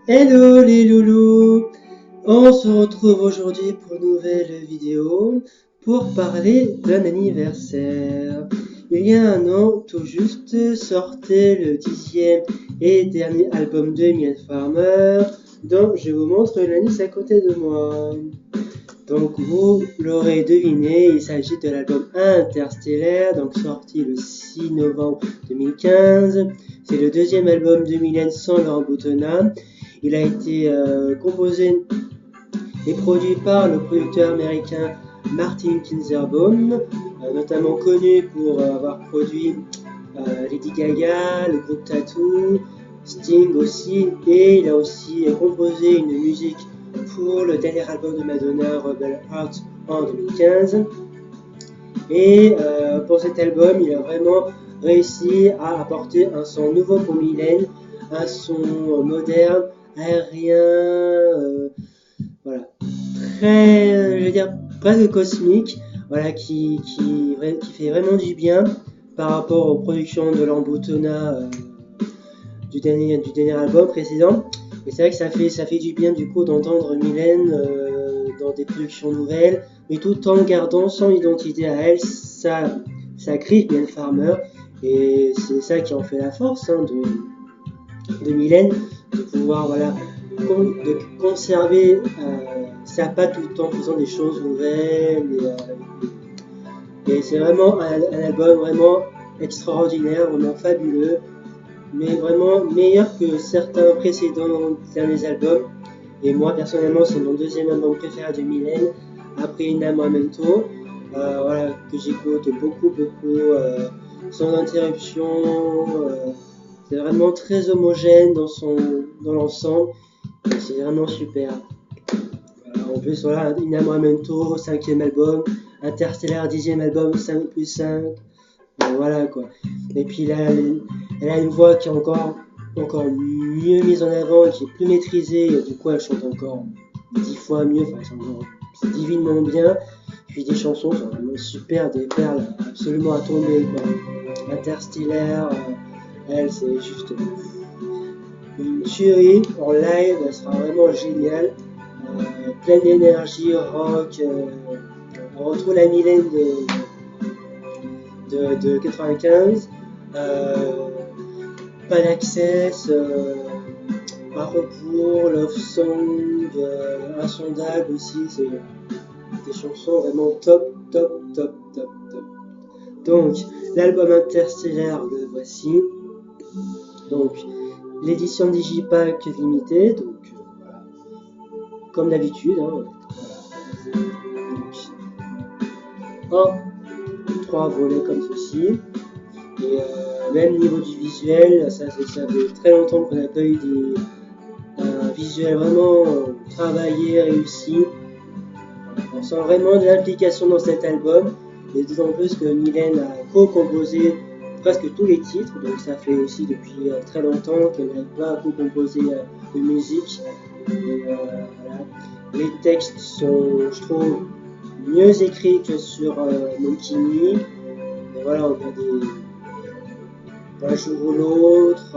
Hello les loulous! On se retrouve aujourd'hui pour une nouvelle vidéo pour parler d'un anniversaire. Il y a un an, tout juste, sortait le 10e et dernier album de Mylène Farmer, dont je vous montre l'anniversaire à côté de moi. Donc vous l'aurez deviné, il s'agit de l'album Interstellaire, donc sorti le 6 novembre 2015. C'est le deuxième album de Mylène sans Laurent Boutonnat. Il a été composé et produit par le producteur américain Martin Kinzerbaum, notamment connu pour avoir produit Lady Gaga, le groupe Tattoo, Sting aussi, et il a aussi composé une musique pour le dernier album de Madonna, Rebel Heart, en 2015. Et pour cet album, il a vraiment réussi à apporter un son nouveau pour Mylène, un son moderne, aérien, voilà, très, je veux dire, presque cosmique, voilà, qui fait vraiment du bien par rapport aux productions de Lamboutona du dernier album précédent. Et c'est vrai que ça fait du bien du coup d'entendre Mylène dans des productions nouvelles, mais tout en gardant son identité à elle, sa griffe Mylène Farmer. Et c'est ça qui en fait la force de Mylène, de pouvoir voilà, de conserver sa patte tout en faisant des choses nouvelles. Et c'est vraiment un album vraiment extraordinaire, vraiment fabuleux, mais vraiment meilleur que certains précédents derniers albums. Et moi personnellement, c'est mon deuxième album préféré de Mylène, après Inamamento, voilà, que j'écoute beaucoup, sans interruption. C'est vraiment très homogène dans l'ensemble. C'est vraiment super. En plus, voilà, Inamamento, 5e album, Interstellar, 10e album, 5 plus 5. Voilà quoi. Et puis là, elle a une voix qui est encore mieux mise en avant, qui est plus maîtrisée. Du coup, elle chante encore 10 fois mieux. Enfin, c'est divinement bien. Puis des chansons sont vraiment super, des perles absolument à tomber quoi. Interstellar, elle, c'est juste une tuerie en live, elle sera vraiment géniale. Pleine d'énergie, rock. On retrouve la Mylène de 95. Pas d'access, à rebours, Love Song, Insondable aussi, c'est des chansons vraiment top. Donc, l'album Interstellaire, le voici. Donc, l'édition Digipack limitée, donc voilà, comme d'habitude. Voilà. Donc, 3 volets comme ceci. Et même niveau du visuel, ça fait très longtemps qu'on n'a pas eu un visuel vraiment travaillé, réussi. On sent vraiment de l'implication dans cet album, et d'autant plus que Mylène a co-composé presque tous les titres, donc ça fait aussi depuis très longtemps qu'elle n'a pas co-composé de musique. Et, voilà. Les textes sont, je trouve, mieux écrits que sur Monkey Me. Et voilà, on a un jour ou l'autre,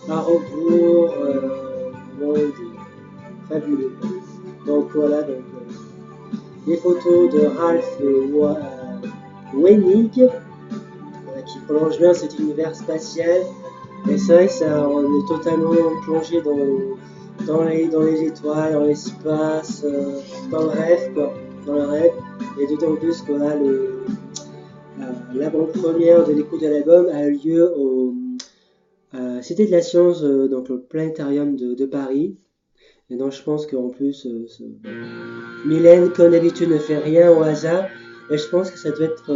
à rebours, fabuleux. Donc voilà, les photos de Ralph Wenig, qui prolonge bien cet univers spatial. Et c'est vrai que ça, on est totalement plongé dans les étoiles, dans l'espace, dans le rêve, quoi. Dans le rêve. Et d'autant plus que là, l'avant-première de l'écoute de l'album a eu lieu au Cité de la Science, donc le planétarium de Paris. Et donc je pense qu'en plus, Mylène, comme d'habitude, ne fait rien au hasard. Et je pense que ça doit être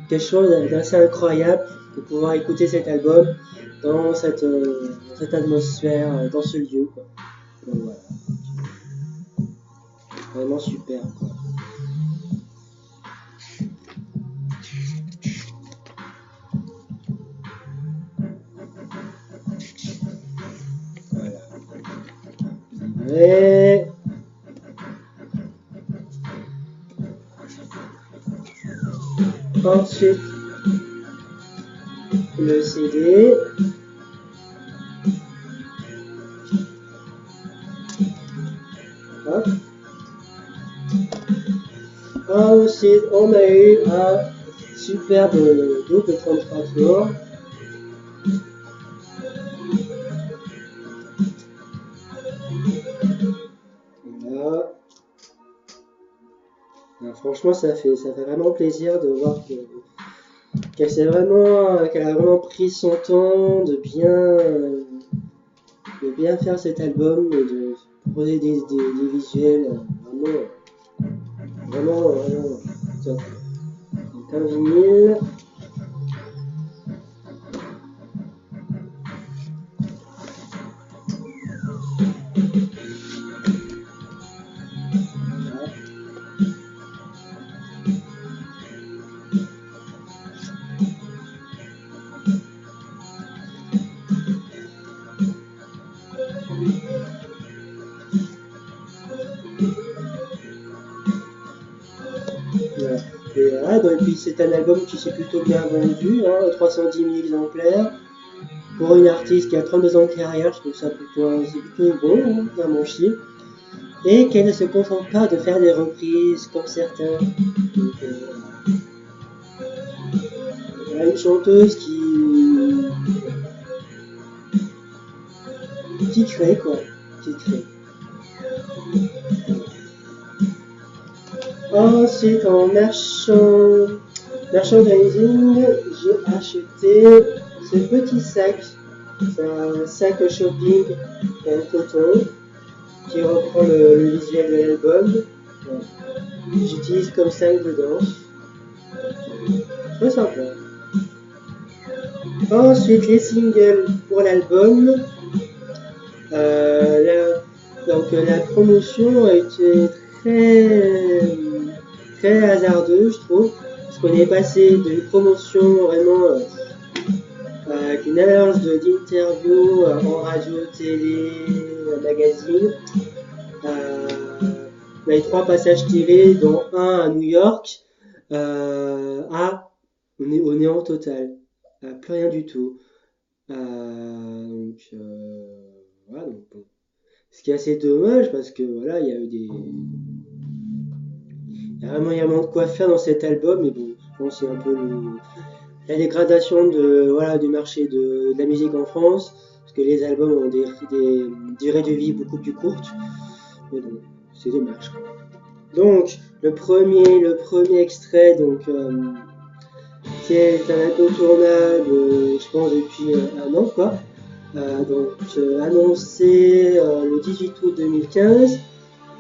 quelque chose d'assez incroyable de pouvoir écouter cet album dans cette atmosphère, dans ce lieu, quoi. Donc voilà, vraiment super, quoi. Voilà. Et ensuite, le CD. Hop. Ensuite, on a eu un superbe double 33 tours. Voilà. Alors, franchement, ça fait vraiment plaisir de voir qu'elle a vraiment pris son temps de bien faire cet album et de proposer des visuels vraiment top. Donc un vinyle. Voilà. Et voilà, donc, puis c'est un album qui s'est plutôt bien vendu, hein, 310 000 exemplaires. Pour une artiste qui a 32 ans de carrière, je trouve ça plutôt bon, hein, à mon chier. Et qu'elle ne se contente pas de faire des reprises comme certains. Donc, voilà, une chanteuse qui crée quoi, qui crée. Ensuite, en merchandising, j'ai acheté ce petit sac. C'est un sac shopping en coton qui reprend le visuel de l'album. Voilà. J'utilise comme sac de danse. Très sympa. Ensuite, les singles pour l'album. Donc la promotion a été très hasardeuse, je trouve, parce qu'on est passé d'une promotion vraiment avec une avalanche d'interviews en radio, télé, magazine, les 3 passages télé, dont un à New York, à on est au néant total, plus rien du tout. Donc voilà, donc bon. Ce qui est assez dommage parce que voilà, il y a vraiment de quoi faire dans cet album, mais bon, je pense que c'est un peu la dégradation du marché de la musique en France, parce que les albums ont des durées de vie beaucoup plus courtes, mais bon, c'est dommage. Donc, le premier extrait, donc, c'est un incontournable, je pense, depuis un an, quoi. Annoncé le 18 août 2015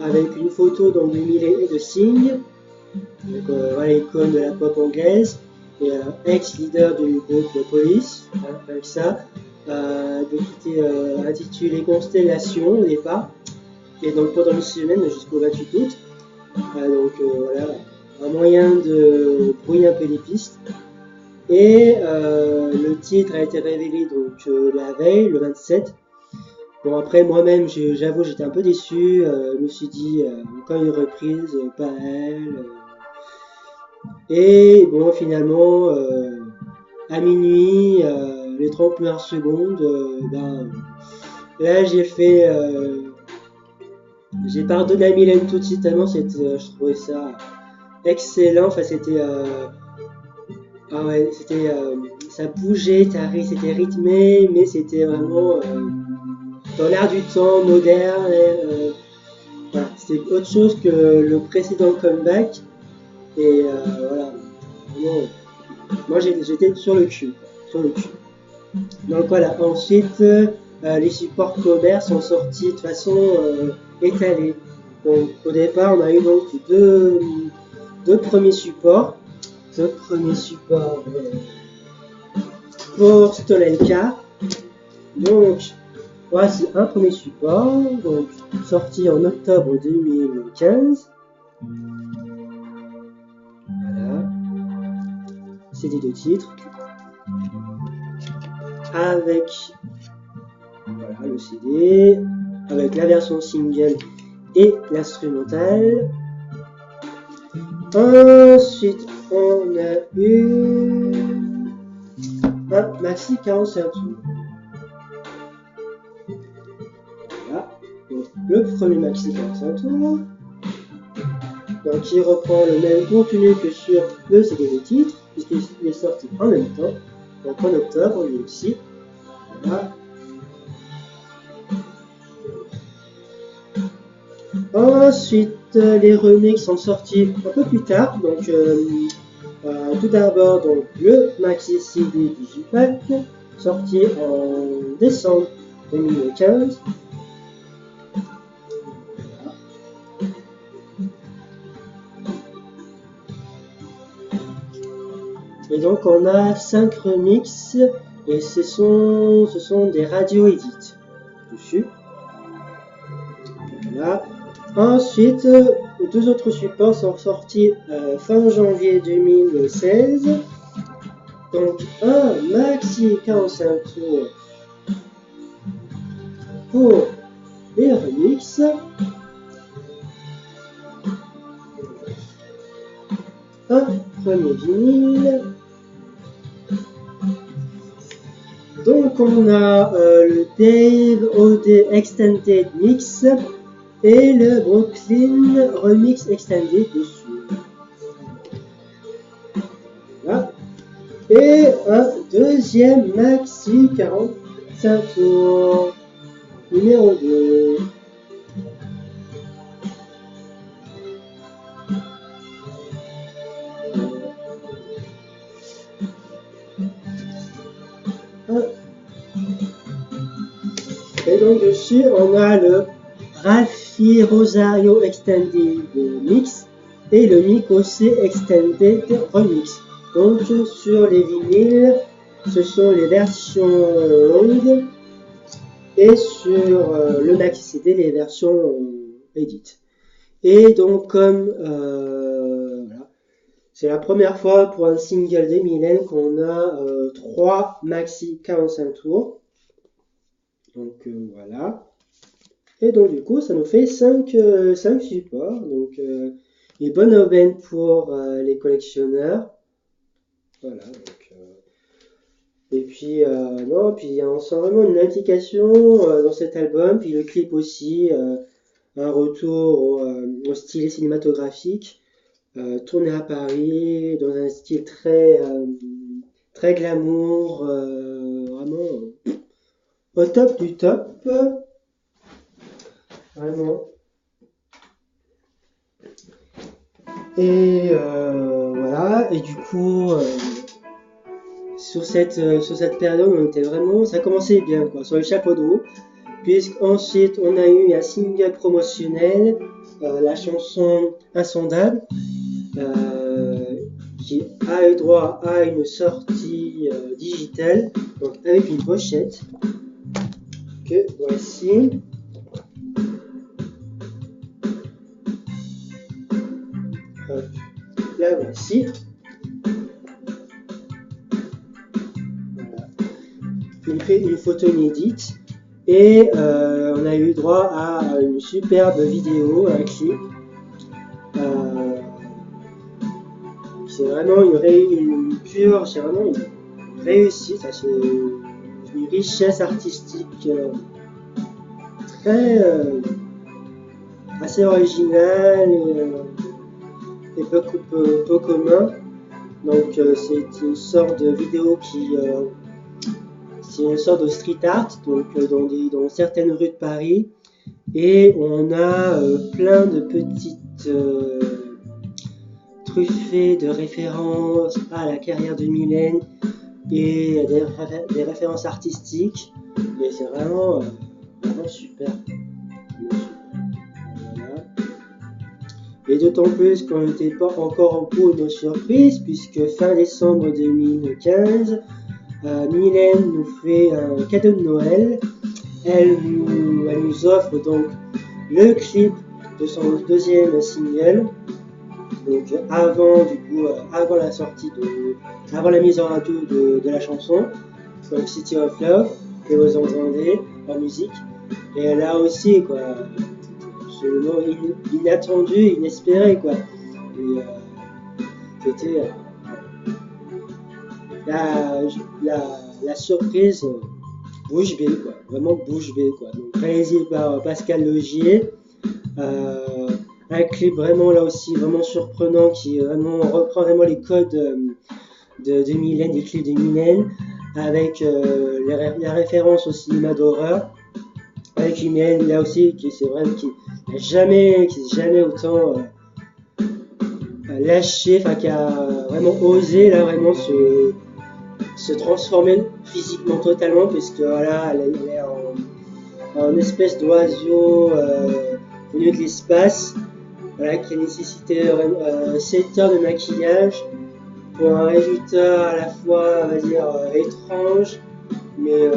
avec une photo donc, de Miley et de Sing, donc voilà, l'icône de la pop anglaise, et ex-leader du groupe de Police, avec ça, qui était intitulé Constellation au départ, et donc pendant une semaine jusqu'au 28 août. Voilà, un moyen de brouiller un peu les pistes. Et le titre a été révélé donc la veille, le 27. Bon après moi-même j'avoue j'étais un peu déçu, je me suis dit encore une reprise, pas elle. Et bon finalement à minuit, les 30 premières secondes, là j'ai pardonné à Mylène tout de suite tellement je trouvais ça excellent, enfin c'était ah ouais, ça bougeait, c'était rythmé, mais c'était vraiment dans l'air du temps, moderne. Voilà, c'était autre chose que le précédent comeback. Et voilà, vraiment, moi j'étais sur le cul, Donc voilà, ensuite les supports commerce sont sortis de façon étalée. Donc au départ, on a eu donc deux premiers supports. Pour Stolenka. Donc, voici un premier support, donc sorti en octobre 2015. Voilà. C'est des 2 titres. Avec voilà, le CD, avec la version single et l'instrumental. Ensuite, on a eu un maxi 45 tours. Voilà. Donc, le premier maxi 45 tours. Donc, il reprend le même contenu que sur le second titre, puisqu'il est sorti en même temps. Donc, en octobre, lui aussi. Voilà. Ensuite, les remixes sont sortis un peu plus tard. Donc, tout d'abord, donc, le maxi CD Digipack, sorti en décembre 2015. Et donc on a 5 remixes et ce sont des radio edits dessus. Voilà. Ensuite, deux autres supports sont sortis fin janvier 2016. Donc un maxi 45 tours pour les remixes. Un premier vinyle. Donc on a le Dave OD Extended Mix et le Brooklyn Remix Extended dessus. Voilà. Et un deuxième maxi 45 tours, numéro 2. Et donc dessus, on a le Ralphie Rosario Extended Mix et le Miko C Extended Remix. Donc sur les vinyles, ce sont les versions longues et sur le maxi CD, les versions edit. Et donc comme voilà, c'est la première fois pour un single des Mylène qu'on a 3 maxi 45 tours. Donc voilà. Et donc du coup ça nous fait 5 supports. Donc une bonne aubaine pour les collectionneurs. Voilà. Donc, et puis non, puis on sent vraiment une implication dans cet album. Puis le clip aussi, un retour au style cinématographique, tourné à Paris dans un style très très glamour, vraiment au top du top. Vraiment. Et voilà, et du coup, sur cette période, on était vraiment, ça commençait bien, quoi, sur le chapeau de roue, puisqu'ensuite on a eu un single promotionnel, la chanson Insondable, qui a eu droit à une sortie digitale, donc avec une pochette, que voici. La voici. Voilà. Une photo inédite. Et on a eu droit à une superbe vidéo, un clip. C'est vraiment une pure, c'est vraiment une réussite. C'est une richesse artistique très assez originale et peu commun. Donc c'est une sorte de vidéo c'est une sorte de street art, donc dans certaines rues de Paris, et on a plein de petites truffées de références à la carrière de Mylène et des références artistiques, et c'est vraiment super. Voilà. Et d'autant plus qu'on n'était pas encore au bout de nos surprises, puisque fin décembre 2015, Mylène nous fait un cadeau de Noël. Elle nous offre donc le clip de son deuxième single, donc avant la sortie avant la mise en radio de la chanson, donc City of Love, que vous entendez en musique. Et là aussi, quoi, absolument inattendu, inespéré, quoi. Et c'était la surprise bouche bée, quoi. Vraiment bouche bée, quoi. Donc réalisé par Pascal Logier. Un clip vraiment là aussi vraiment surprenant qui vraiment reprend vraiment les codes de Mylène, des clips de Mylène, avec la référence au cinéma d'horreur, avec une Mylène là aussi qui c'est vrai qui n'a jamais autant lâché, enfin qui a vraiment osé là vraiment se transformer physiquement totalement, puisque voilà elle est en espèce d'oiseau venu de l'espace, voilà, qui a nécessité 7 heures de maquillage pour un résultat à la fois, on va dire, étrange, mais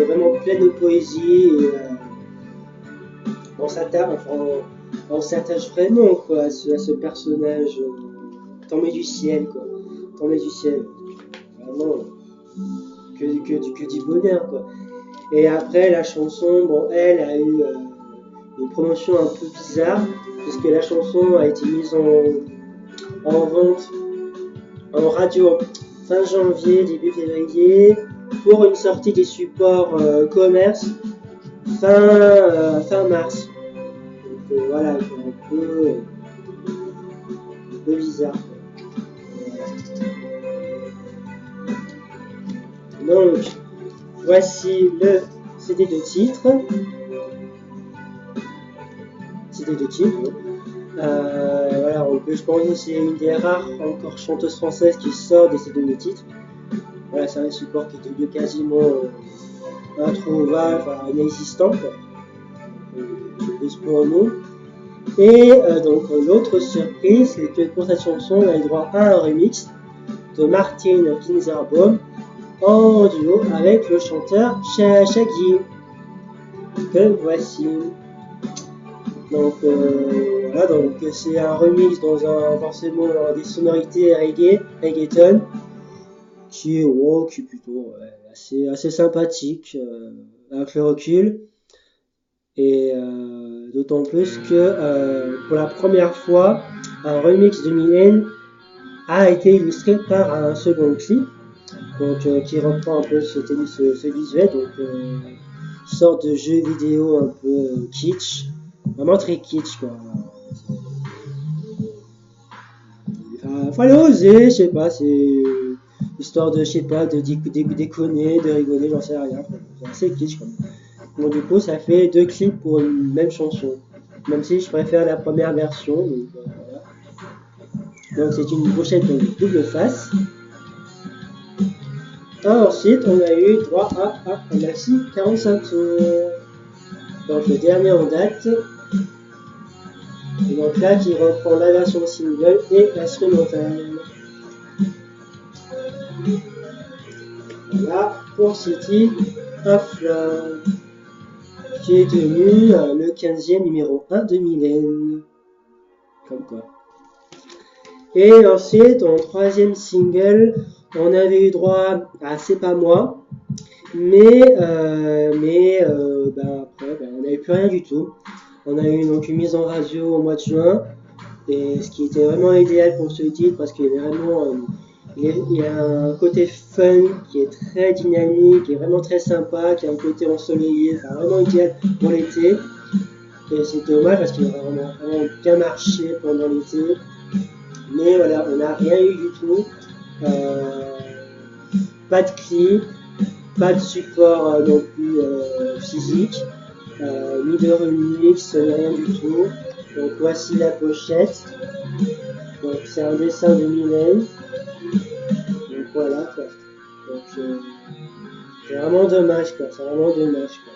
vraiment plein de poésie. Et, on s'attache vraiment quoi, à ce personnage tombé du ciel, quoi. Tombé du ciel. Vraiment, que du bonheur, quoi. Et après, la chanson, bon, elle a eu une promotion un peu bizarre, puisque la chanson a été mise en vente en radio fin janvier, début février, pour une sortie des supports commerce fin mars. Donc voilà, un peu bizarre. Donc, voici le CD de titre. CD de titre. Voilà, je pense que c'est une des rares encore chanteuses françaises qui sort des CD de titre. Voilà, c'est un support qui est devenu quasiment introuvable, enfin inexistant, c'est plus pour nous. Et donc l'autre surprise, c'est que pour cette chanson, on a eu droit à un remix de Martin Kinzerbaum en duo avec le chanteur Shaggy, que voici. Donc voilà, donc c'est un remix dans forcément des sonorités reggaeton, qui est plutôt assez sympathique avec le recul. Et d'autant plus que pour la première fois, un remix de Mylène a été illustré par un second clip, donc qui reprend un peu ce visuel, donc une sorte de jeu vidéo un peu kitsch, vraiment très kitsch, quoi. Fallait oser, je sais pas, c'est histoire de, je sais pas, de déconner, de rigoler, j'en sais rien. C'est assez kitsch, quoi. Bon, du coup, ça fait 2 clips pour une même chanson, même si je préfère la première version. Donc, voilà. Donc c'est une pochette double face. Ensuite, on a eu droit à un maxi 45 tours. Donc le dernier en date. Et donc là, qui reprend la version single et l'instrumental. Voilà pour City of Love, qui est devenu le 15e numéro 1 de Mylène. Comme quoi. Et ensuite, en 3e single, on avait eu droit à C'est pas moi, mais après, on n'avait plus rien du tout. On a eu donc une mise en radio au mois de juin, et ce qui était vraiment idéal pour ce titre, parce qu'il y a vraiment il y a un côté fun qui est très dynamique, qui est vraiment très sympa, qui a un côté ensoleillé, enfin vraiment idéal pour l'été. Et c'est dommage parce qu'il a vraiment bien marché pendant l'été. Mais voilà, on n'a rien eu du tout. Pas de clip, pas de support non plus physique, ni de remix, ni rien du tout. Donc voici la pochette. Donc c'est un dessin de Mylène. Donc voilà quoi. Donc c'est vraiment dommage quoi. C'est vraiment dommage quoi.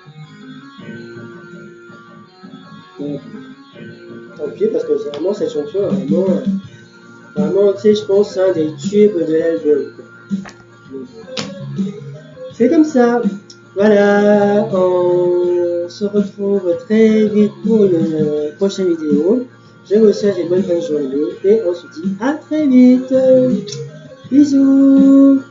Donc, tant pis parce que c'est vraiment cette chanson vraiment tu sais je pense c'est un des tubes de l'album. C'est comme ça. Voilà, on se retrouve très vite pour une prochaine vidéo. Je vous souhaite une bonne fin de journée et on se dit à très vite. Bisous.